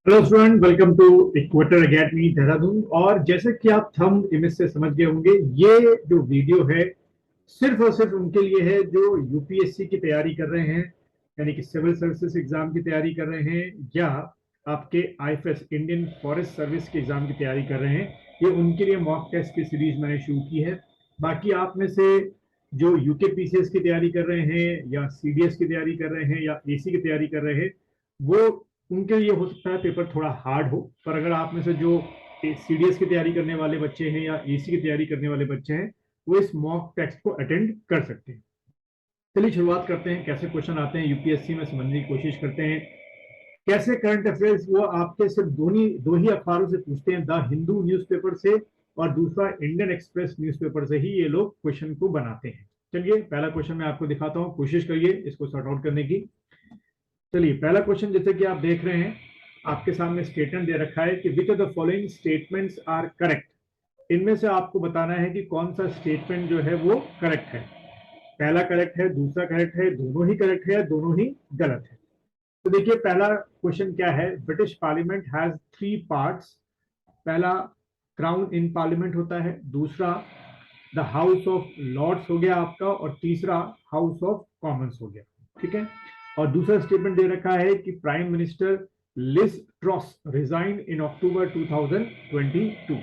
Hello student, welcome to Equator academy Dehradun. और जैसे कि आप थंब इमेज से समझ गए होंगे, ये जो वीडियो है सिर्फ और सिर्फ उनके लिए है जो यूपीएससी की तैयारी कर रहे हैं, यानी कि सिविल सर्विसेज एग्जाम की तैयारी कर रहे हैं, या आपके आईएफएस इंडियन फॉरेस्ट सर्विस के एग्जाम की तैयारी कर रहे हैं। ये उनके लिए मॉक टेस्ट की सीरीज मैंने शुरू की है। बाकी आप में से जो यूके पीसीएस की तैयारी कर रहे हैं, या सीडीएस की तैयारी कर रहे हैं, या एसी की तैयारी कर रहे हैं, वो उनके लिए हो सकता है पेपर थोड़ा हार्ड हो। पर अगर आप में से जो सीडीएस की तैयारी करने वाले बच्चे हैं या एसी की तैयारी करने वाले बच्चे हैं, वो इस मॉक टेस्ट को अटेंड कर सकते हैं। चलिए शुरुआत करते हैं। कैसे क्वेश्चन आते हैं यूपीएससी में समझने की कोशिश करते हैं। कैसे करंट अफेयर्स वो आपके सिर्फ दो ही अखबारों से पूछते हैं, द हिंदू न्यूज़पेपर से और दूसरा इंडियन एक्सप्रेस न्यूज़पेपर से ही ये लोग क्वेश्चन को बनाते हैं। चलिए पहला क्वेश्चन मैं आपको दिखाता हूँ, कोशिश करिए इसको सॉर्ट आउट करने की। चलिए पहला क्वेश्चन जैसे कि आप देख रहे हैं, आपके सामने स्टेटमेंट दे रखा है कि which of the following statements are correct. इनमें से आपको बताना है कि कौन सा स्टेटमेंट जो है वो करेक्ट है। पहला करेक्ट है, दूसरा करेक्ट है, दोनों ही करेक्ट है, दोनों ही गलत है। तो देखिए पहला क्वेश्चन क्या है, ब्रिटिश पार्लियामेंट हैज 3 पार्ट्स। पहला क्राउन इन पार्लियामेंट होता है, दूसरा द हाउस ऑफ लॉर्ड्स हो गया आपका, और तीसरा हाउस ऑफ कॉमन्स हो गया। ठीक है। और दूसरा स्टेटमेंट दे रखा है कि prime minister Liz Truss resign in October 2022।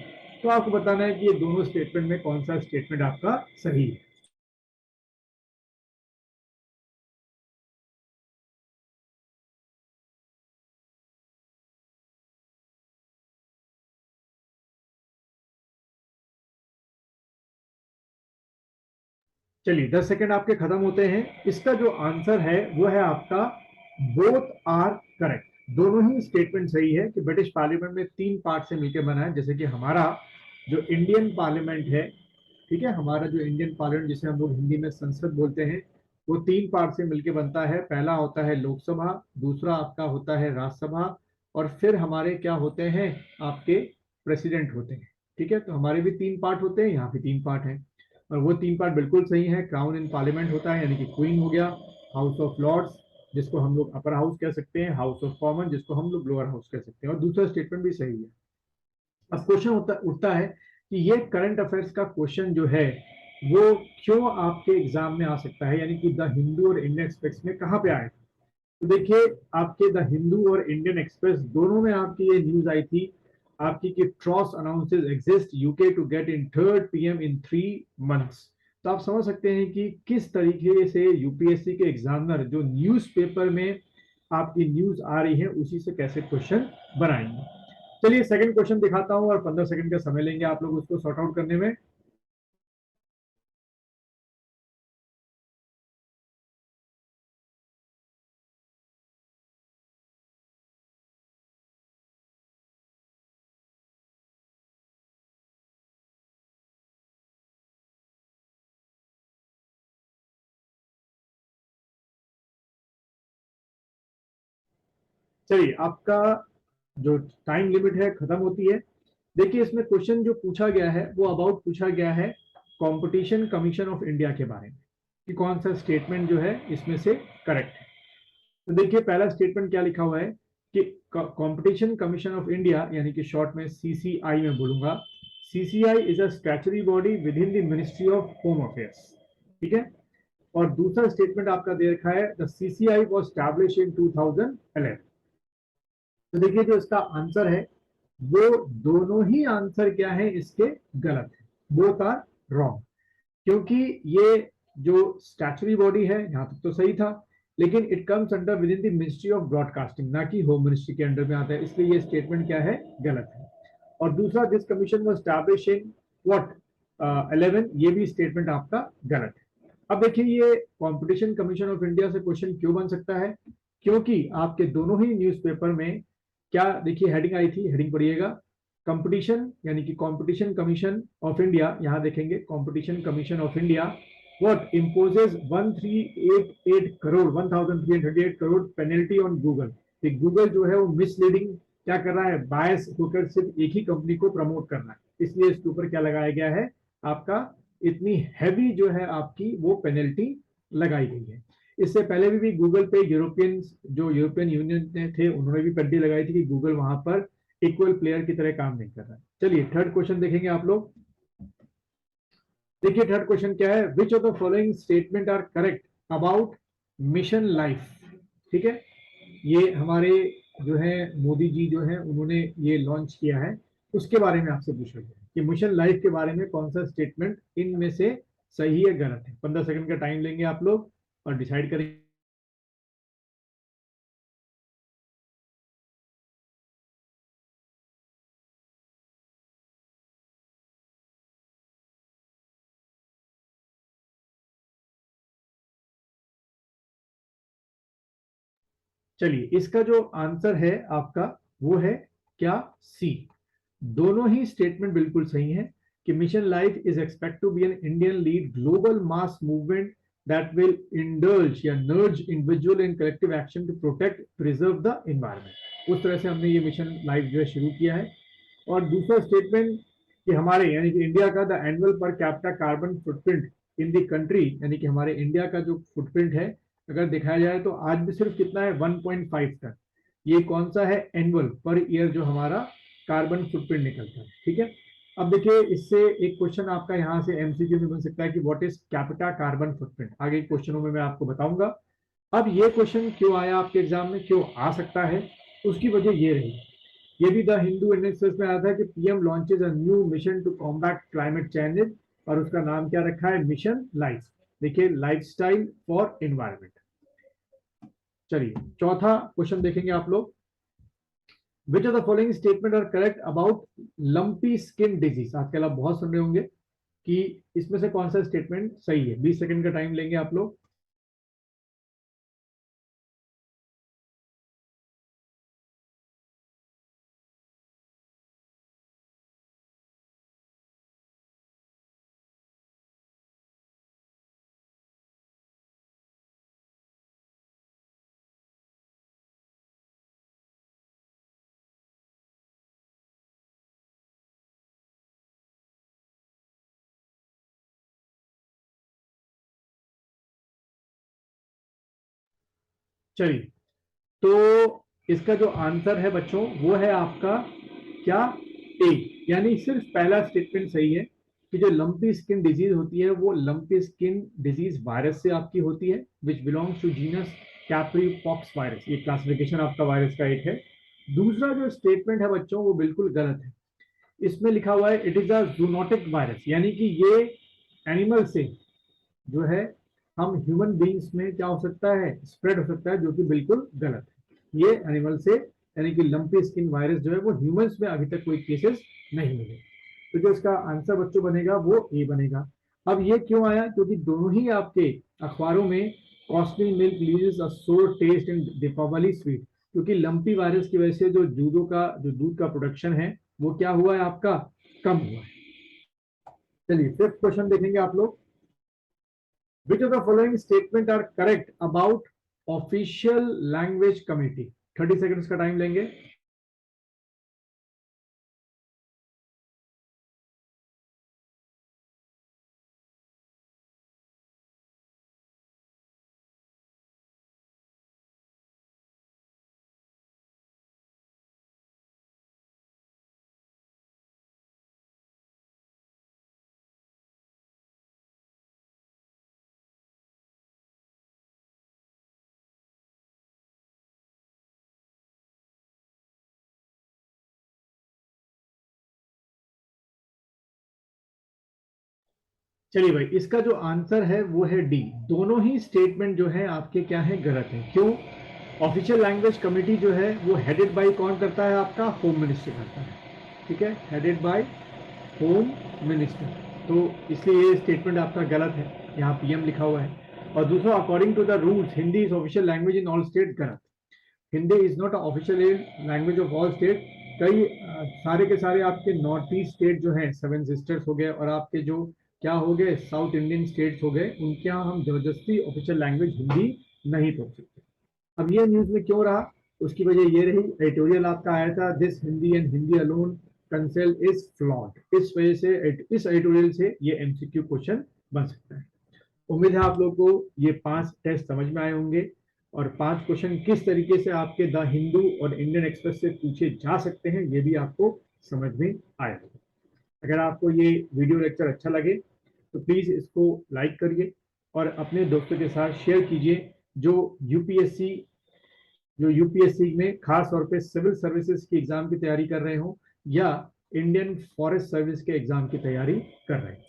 तो आपको बताना है कि ये दोनों स्टेटमेंट में कौन सा स्टेटमेंट आपका सही है। चलिए 10 सेकंड आपके खत्म होते हैं। इसका जो आंसर है वो है आपका बोथ आर करेक्ट। दोनों ही स्टेटमेंट सही है कि ब्रिटिश पार्लियामेंट में 3 पार्ट से मिलकर बना है। जैसे कि हमारा जो इंडियन पार्लियामेंट है, ठीक है, हमारा जो इंडियन पार्लियामेंट जिसे हम लोग हिंदी में संसद बोलते हैं, वो 3 पार्ट से मिलकर बनता है। पहला होता है लोकसभा, दूसरा आपका होता है राज्यसभा, और फिर हमारे क्या होते हैं, आपके प्रेसिडेंट होते हैं। ठीक है, तो हमारे भी 3 पार्ट होते हैं, यहाँ भी 3 पार्ट हैं। और वो 3 पार्ट बिल्कुल सही है। क्राउन इन पार्लियामेंट होता है, यानी कि क्वीन हो गया, हाउस ऑफ लॉर्ड्स जिसको हम लोग अपर हाउस कह सकते हैं, हाउस ऑफ कॉमन जिसको हम लोग लोअर हाउस कह सकते हैं, और दूसरा स्टेटमेंट भी सही है। अब क्वेश्चन उठता है कि ये करंट अफेयर्स का क्वेश्चन जो है वो क्यों आपके एग्जाम में आ सकता है, यानी कि द हिंदू और इंडियन एक्सप्रेस में कहाँ पे आए। तो देखिए आपके द हिंदू और इंडियन एक्सप्रेस दोनों में आपकी ये न्यूज आई थी आपकी कि Truss announces exit UK to get in third PM in 3 months. तो आप समझ सकते हैं कि किस तरीके से यूपीएससी के एग्जामिनर जो न्यूज़पेपर में आपकी न्यूज आ रही है उसी से कैसे क्वेश्चन बनाएंगे। चलिए सेकंड क्वेश्चन दिखाता हूं, और 15 सेकंड का समय लेंगे आप लोग उसको सॉर्ट आउट करने में। चलिए आपका जो टाइम लिमिट है खत्म होती है। देखिए इसमें क्वेश्चन जो पूछा गया है वो अबाउट पूछा गया है कंपटीशन कमीशन ऑफ इंडिया के बारे में, कि कौन सा स्टेटमेंट जो है इसमें से करेक्ट है। तो देखिए पहला स्टेटमेंट क्या लिखा हुआ है कि कंपटीशन कमीशन ऑफ इंडिया, यानी कि शॉर्ट में सीसीआई में बोलूंगा, CCI is a statutory body with in the ministry of home affairs. ठीक है। और दूसरा स्टेटमेंट आपका दे रखा है the CCI was established in 2011। तो देखिए जो इसका आंसर है वो दोनों ही आंसर क्या है इसके गलत है, बोथ आर रॉन्ग। क्योंकि ये जो स्टैचुरी बॉडी है यहां तक तो सही था, लेकिन it comes under with in the ministry of broadcasting, ना कि होम मिनिस्ट्री के अंडर में आता है, इसलिए ये स्टेटमेंट क्या है, गलत है। और दूसरा this commission was established in what 11, ये भी स्टेटमेंट आपका गलत है। अब देखिए ये कंपटीशन कमीशन ऑफ इंडिया से क्वेश्चन क्यों बन सकता है, क्योंकि आपके दोनों ही न्यूज़पेपर में क्या देखिए हेडिंग आई थी, हेडिंग पढ़िएगा, कंपटीशन यानी कि कंपटीशन कमीशन ऑफ इंडिया, यहां देखेंगे competition commission of India what imposes 1388 crore 1338 crore penalty on Google. Google जो है वो मिसलीडिंग क्या कर रहा है, बायस होकर सिर्फ एक ही कंपनी को प्रमोट करना है, इसलिए इसके ऊपर क्या लगाया गया है आपका, इतनी हैवी जो है आपकी वो पेनल्टी लगाई गई है। इससे पहले भी गूगल पे यूरोपियन, जो यूरोपियन यूनियन थे, उन्होंने भी पट्टी लगाई थी कि गूगल वहां पर इक्वल प्लेयर की तरह काम नहीं कर रहा है। चलिए थर्ड क्वेश्चन देखेंगे आप लोग। देखिए थर्ड क्वेश्चन क्या है, which of the following statement are correct about mission life. ठीक है, ये हमारे जो है मोदी जी जो है उन्होंने ये लॉन्च किया है, उसके बारे में आपसे पूछा गया कि मिशन लाइफ के बारे में कौन सा स्टेटमेंट इनमें से सही है गलत है। 15 सेकंड का टाइम लेंगे आप लोग और डिसाइड करेंगे। चलिए इसका जो आंसर है आपका वो है क्या, सी। दोनों ही स्टेटमेंट बिल्कुल सही है कि mission life is expect to be an Indian lead global mass movement that will indulge या nudge individual and collective action to protect preserve the environment. उस तरह से हमने ये मिशन लाइफ जो है शुरू किया है। और दूसरा स्टेटमेंट कि हमारे यानी कि इंडिया का the annual per capita carbon footprint in the country, यानी कि हमारे इंडिया का जो फुटप्रिंट है अगर दिखाया जाए तो आज भी सिर्फ कितना है, 1.5 टन। ये कौन सा है, एनुअल पर ईयर जो हमारा कार्बन फुटप्रिंट निकलता है। ठीक है, अब देखिए इससे एक क्वेश्चन आपका यहाँ से एमसीक्यू में बन सकता है कि what is capita carbon footprint. आगे क्वेश्चनों में मैं आपको बताऊंगा। अब ये क्वेश्चन क्यों आया आपके एग्जाम में, क्यों आ सकता है, उसकी वजह ये रही। ये भी द हिंदू इंडियन एक्सप्रेस में आया था कि PM launches a new mission to combat climate change, और उसका नाम क्या रखा है, मिशन लाइफ। देखिए लाइफस्टाइल फॉर एनवायरमेंट। चलिए चौथा क्वेश्चन देखेंगे आप लोग। Which of the following statement are correct about lumpy skin disease. आजकल आप बहुत सुन रहे होंगे कि इसमें से कौन सा स्टेटमेंट सही है। 20 सेकंड का टाइम लेंगे आप लोग। चलिए तो इसका जो आंसर है बच्चों वो है आपका क्या, ए। यानी सिर्फ पहला स्टेटमेंट सही है कि जो लंपी स्किन डिजीज होती है वो लंपी स्किन डिजीज वायरस से आपकी होती है, which belongs to genus capripox virus. ये क्लासिफिकेशन आपका वायरस का एक है। दूसरा जो स्टेटमेंट है बच्चों वो बिल्कुल गलत है। इसमें लिखा हुआ है it is a zoonotic virus, यानी कि ये एनिमल से जो है हम ह्यूमन बींग्स में क्या हो सकता है, स्प्रेड हो सकता है, जो कि बिल्कुल गलत है। ये एनिमल से यानी कि लंपी स्किन वायरस जो है वो ह्यूमंस में अभी तक कोई केसेस नहीं मिले। तो जो इसका आंसर बच्चों बनेगा वो ए बनेगा। अब ये क्यों आया, क्योंकि दोनों ही आपके अखबारों में costly milk leaves a sour taste in Deepawali sweet, क्योंकि लंपी वायरस की वजह से जो दूध का प्रोडक्शन है वो क्या हुआ है आपका, कम हुआ है। चलिए फिफ्थ क्वेश्चन देखेंगे आप लोग। Which of the following statement are correct about official language committee? 30 seconds का टाइम लेंगे। चलिए भाई इसका जो आंसर है वो है डी। दोनों ही स्टेटमेंट जो है आपके क्या है, गलत है। क्यों, ऑफिशियल लैंग्वेज कमेटी जो है वो हेडेड बाय कौन करता है, आपका होम मिनिस्टर करता है। ठीक है, हेडेड बाय होम मिनिस्टर। तो इसलिए ये स्टेटमेंट आपका गलत है, यहाँ पीएम लिखा हुआ है। और दूसरा, according to the rules Hindi is official language in all state, गलत। Hindi is not official language of all state. कई सारे के सारे आपके नॉर्थ ईस्ट स्टेट जो हैं, सेवन सिस्टर्स हो गए और आपके जो क्या हो गए साउथ इंडियन स्टेट्स हो गए, उनके यहाँ हम जबरदस्ती ऑफिशियल लैंग्वेज हिंदी नहीं बोल सकते। अब ये न्यूज में क्यों रहा, उसकी वजह ये रही, एडिटोरियल आपका आया था this Hindi and Hindi alone cancel is flawed. इस वजह से इस एडिटोरियल से ये एमसीक्यू क्वेश्चन बन सकता है। उम्मीद है आप लोगों को ये 5 टेस्ट समझ में आए होंगे और 5 क्वेश्चन किस तरीके से आपके द हिंदू और इंडियन एक्सप्रेस से पूछे जा सकते हैं ये भी आपको समझ में आया होगा। अगर आपको ये वीडियो लेक्चर अच्छा लगे तो प्लीज़ इसको लाइक करिए और अपने दोस्तों के साथ शेयर कीजिए जो यूपीएससी में खास तौर पे सिविल सर्विसेज की एग्जाम की तैयारी कर रहे हो या इंडियन फॉरेस्ट सर्विस के एग्जाम की तैयारी कर रहे हैं।